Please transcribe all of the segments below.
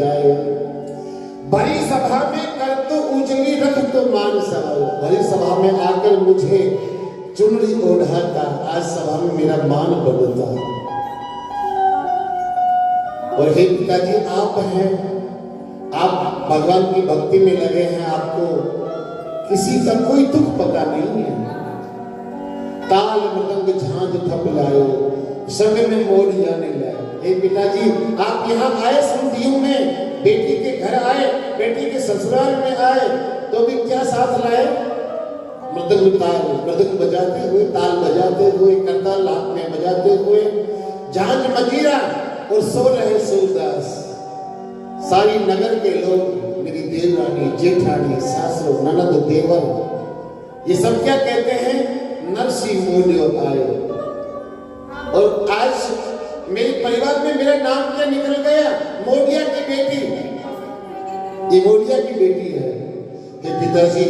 जाए। भरी सभा में कर तो उजली रख तो मान सवाल, भरी सभा में आकर मुझे चुनरी ओढ़ाता, आज सभा में मेरा मान बढ़ता। और हे पिताजी आप हैं, आप भगवान की भक्ति में लगे हैं, आपको किसी का कोई दुख पता नहीं है। ताल मृदंग झांझ थप लायो, संग में मोड़िया नहीं लायो। हे पिताजी आप यहाँ आए सुनदियों में, बेटी के घर आए, बेटी के ससुराल में आए, तो भी क्या साथ लाए? मृदंग ताल, मृदंग बजाते हुए, ताल बजाते हुए, करताल हाथ में बजाते हुए, झांझ मजीरा और सो रहे सूरदास। सारी नगर के लोग, मेरी देवरानी, जेठानी, सासू, ननद, देवर, ये सब क्या कहते हैं? नरसी मोलियो आए। और आज मेरे परिवार में मेरा नाम क्या निकल गया? मोडिया की बेटी। ये मोडिया की बेटी है। ये पिताजी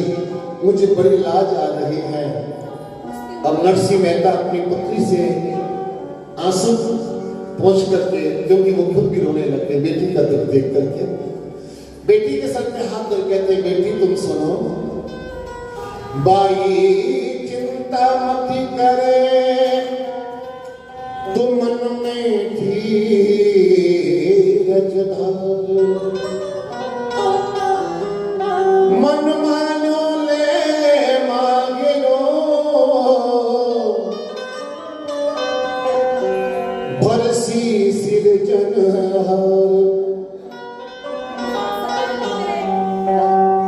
मुझे बड़ी लाज आ रही है। अब नरसी मेहता अपनी पुत्री से आंसू पहुंच करके, क्योंकि वो खुद भी रोने लग गए बेटी का दुख देख करके, बेटी के सर पे हाथ धर कहते, बेटी तुम सुनो, बाई चिंता मत करे, तू मन में धीरज धार, मन मानो ले मांगो, भरसी सिरजनहार।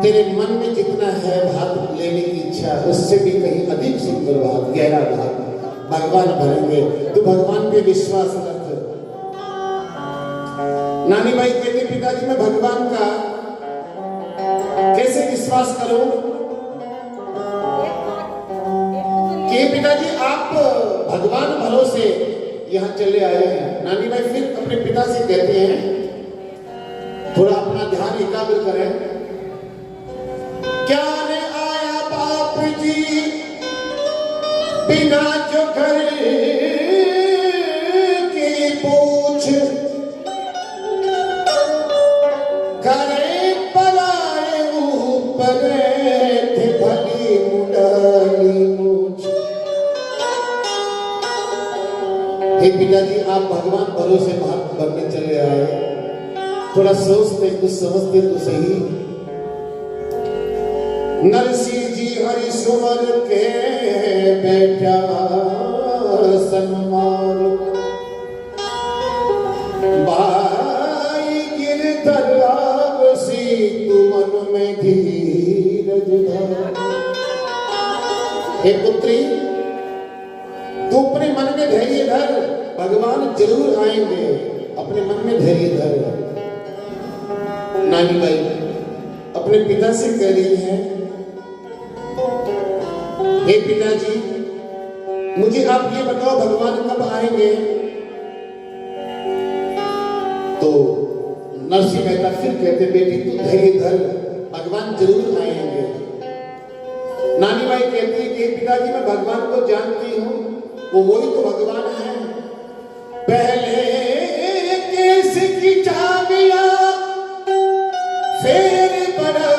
तेरे मन में जितना है भाग लेने की इच्छा, उससे भी कहीं अधिक सुंदर भाग, गहरा भाग भगवान भरेंगे। तू भगवान पे विश्वास रख। नानी भाई कहती, पिताजी मैं भगवान का कैसे विश्वास करूं? कि पिताजी आप भगवान भरोसे यहाँ चले आए हैं। नानी भाई फिर अपने पिता से कहते हैं, थोड़ा अपना ध्यान एकाग्र करें। क्या ने आया बाप जी बिना जो घर की पूछ, करे पराए ऊपर थे भली मुंडाली मूछ। हे पिताजी आप भगवान भरोसे भाग बनने चले आए, थोड़ा सोचते कुछ समझते तो सही। नरसी जी हरि सुवर के बेटा सन्मार, भाई गिरधर आवसी तू मन में धीरज धर। हे पुत्री तू अपने मन में धैर्य धर, भगवान जरूर आएंगे, अपने मन में धैर्य धर। नानी भाई अपने पिता से कह रही है, हे पिताजी मुझे आप ये बताओ भगवान कब आएंगे? तो नरसी मेहता फिर कहते, बेटी तू धैर्य धर, भगवान जरूर आएंगे। नानी भाई कहती है कि पिताजी मैं भगवान को जानती हूँ, वो वही तो भगवान है। पहले केस की चाबियां फिर बड़ा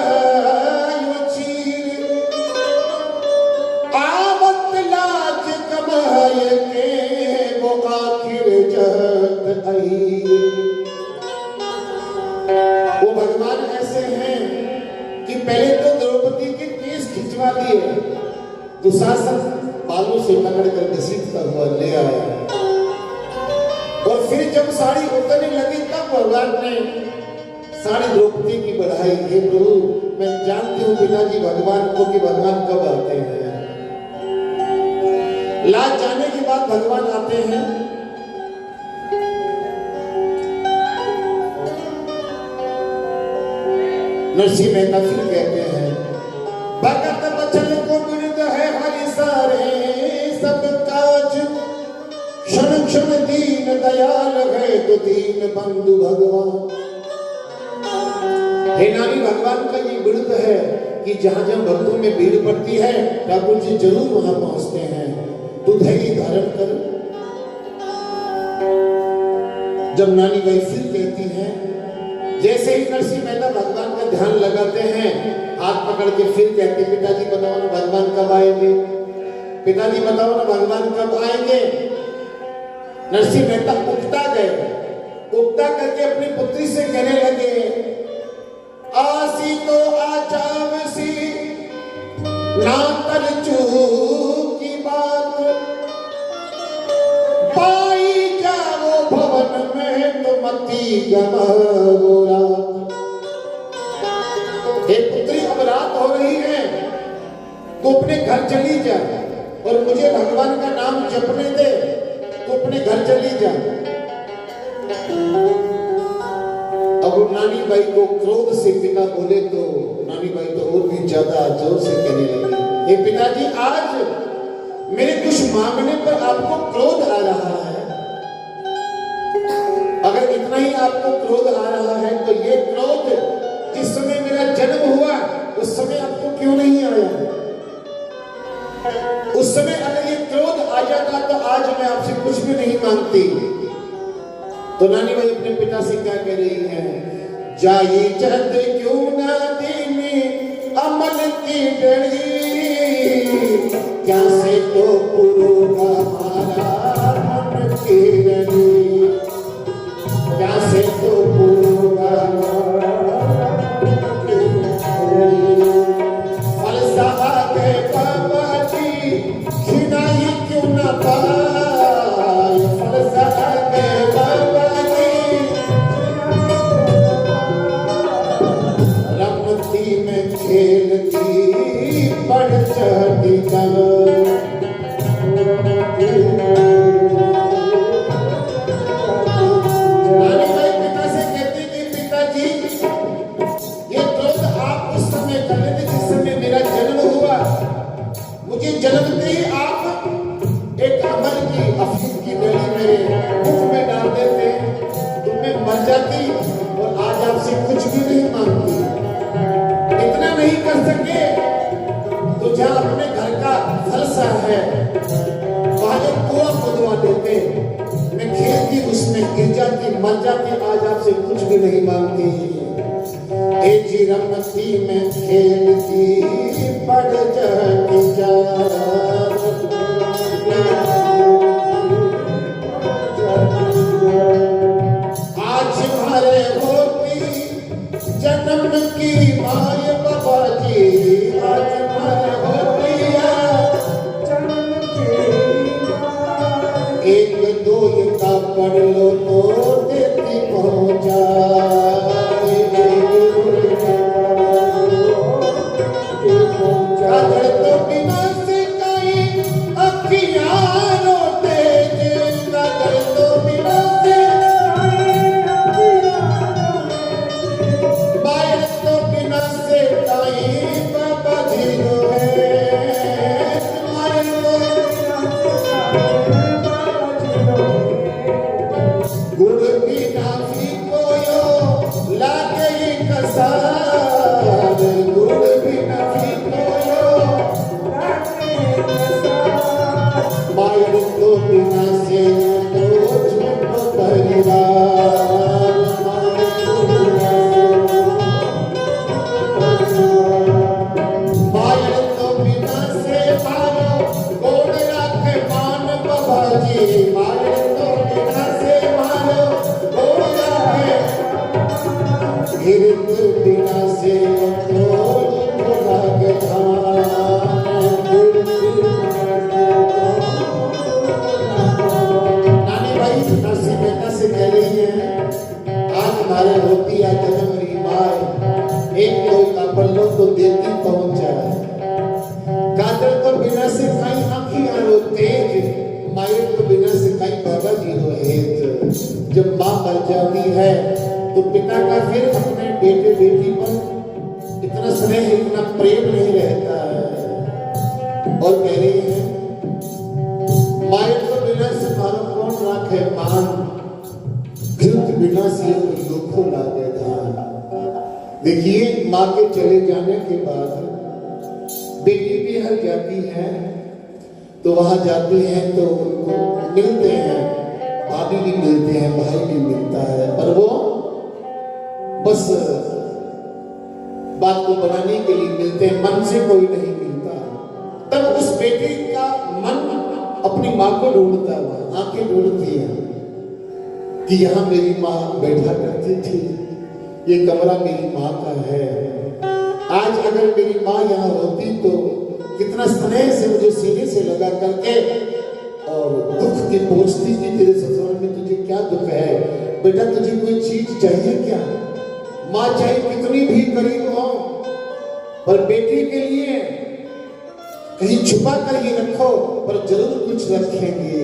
वो भगवान ऐसे हैं कि पहले तो द्रौपदी के केस खिंचवा दिए, दुशासन बालों से पकड़ कर घसीटता हुआ ले आया, और फिर जब साड़ी उतरने लगी तब भगवान ने साड़ी द्रौपदी की बढ़ाई। हे प्रभु मैं जानती हूँ पिताजी भगवान को कि भगवान कब आते हैं। लाज जाने के बाद भगवान आते हैं। नरसी मेहता फिर कहते हैं, भगत बचन को बिरद है हरि सारे, सब काज क्षण क्षण दीन दयाल है तो दीन बंधु भगवान। हे नानी भगवान का ये बिरद है कि जहां जहां भक्तों में भीड़ पड़ती है ठाकुर जी जरूर वहां पहुंचते हैं। तू धैर्य धारण कर। जब नानी भाई फिर कहती हैं, जैसे ही नरसिंह मेहता भगवान का ध्यान लगाते हैं, हाथ पकड़ के फिर कहते, पिताजी बताओ ना भगवान कब आएंगे, पिताजी बताओ ना भगवान कब आएंगे। नरसिंह मेहता उगता गए, उगता करके अपनी पुत्री से कहने लगे, आसी तो आ जावसी ना तरचू की बात, पाई जाओ भवन में तो मती गमाओ रात। हे पुत्री, अब रात हो रही है, तू अपने घर चली जा और मुझे भगवान का नाम जपने दे, तू अपने घर चली जा। अब नानी बाई को क्रोध से पिता बोले तो नानी बाई तो और भी ज्यादा जोर से कहने लगी, हे पिताजी, आज मेरे कुछ मांगने पर आपको क्रोध आ रहा है। अगर इतना ही आपको क्रोध आ रहा है तो ये क्रोध जिस समय मेरा जन्म हुआ उस समय आपको क्यों नहीं आया? उस समय अगर ये क्रोध आ जाता तो आज मैं आपसे कुछ भी नहीं मांगती। तो नानी भाई अपने पिता से क्या कह रही है, जाई जद क्यों ना दीनी अमल की डरी, क्या से तो पुरोगा हमारा मन की डरी, क्या से तो पुरोगा फलसफा के बाबा जी खिनाई क्यों ना पाए, फलसफा के बाबा जी रमती में खेलती बढ़ चढ़ी जन्मते ही आप एक अमल की अफीम की बेड़ी मेरे मुख में डाल देते, तो मैं मर जाती और आज आपसे कुछ भी नहीं मांगती। इतना नहीं कर सके तो जहां अपने घर का फलसा है वहां एक कुआं खुदवा देते, मैं खेलती उसमें गिर जाती, मर जाती, आज आपसे कुछ भी नहीं मांगती। ए जी रमती में खेलती पड़ जाती जा, आज मारे होती जन्म की माय बाबा जी, आज मारे होती जन्म की, एक दो का पढ़ लो तो देती पहुंचा, काजल तो बिना से कई अखियारों तेज, काजल तो बिना से बारिश तो बिना से कई बाबा धीरो है, तुम्हारे गुड़ बिना भी कोयो लागे कसार, गुड़ बिना मायर तो बिना से तो झूठ परिवार, मायर तो बिना से मारो गोड़ रखे मान बाबा जी, मायर तो बिना से मारो गोड़ रखे, गिरत बिना से तो लागे नरसिंह मेहता से कह रही है, आज हमारे होती है जन्म री माए, एक कोई का पल्लो तो देती पहुंचा, काजल तो बिना से कई आँखियाँ रो तेज, मायर तो बिना से कई बाबा जी रो हेत। जब माँ मर जाती है तो पिता का फिर अपने बेटे बेटी पर इतना स्नेह इतना प्रेम नहीं रहता है। और कह रही है, मायर तो बिना से मारो कौन राखे मान, घृत बिना से दुख लागे धान। देखिए, माँ के चले जाने के बाद बेटी भी हर जाती है तो वहां जाती है तो उनको मिलते हैं, भाभी भी मिलते हैं, भाई भी मिलता है, पर वो बस बात को बनाने के लिए मिलते हैं, मन से कोई नहीं मिलता। तब उस बेटे का मन अपनी माँ को ढूंढता हुआ, आंखें ढूंढती है कि यहाँ मेरी माँ बैठा करती थी, ये कमरा मेरी माँ का है। आज अगर मेरी माँ यहाँ होती तो कितना स्नेह से मुझे सीने से लगा करके और दुख की पूछती कि तेरे ससुराल में तुझे क्या दुख है बेटा, तुझे कोई चीज चाहिए क्या? माँ चाहे कितनी भी गरीब हो, पर बेटी के लिए कहीं छुपा कर ही रखो, पर जरूर कुछ रखेंगे।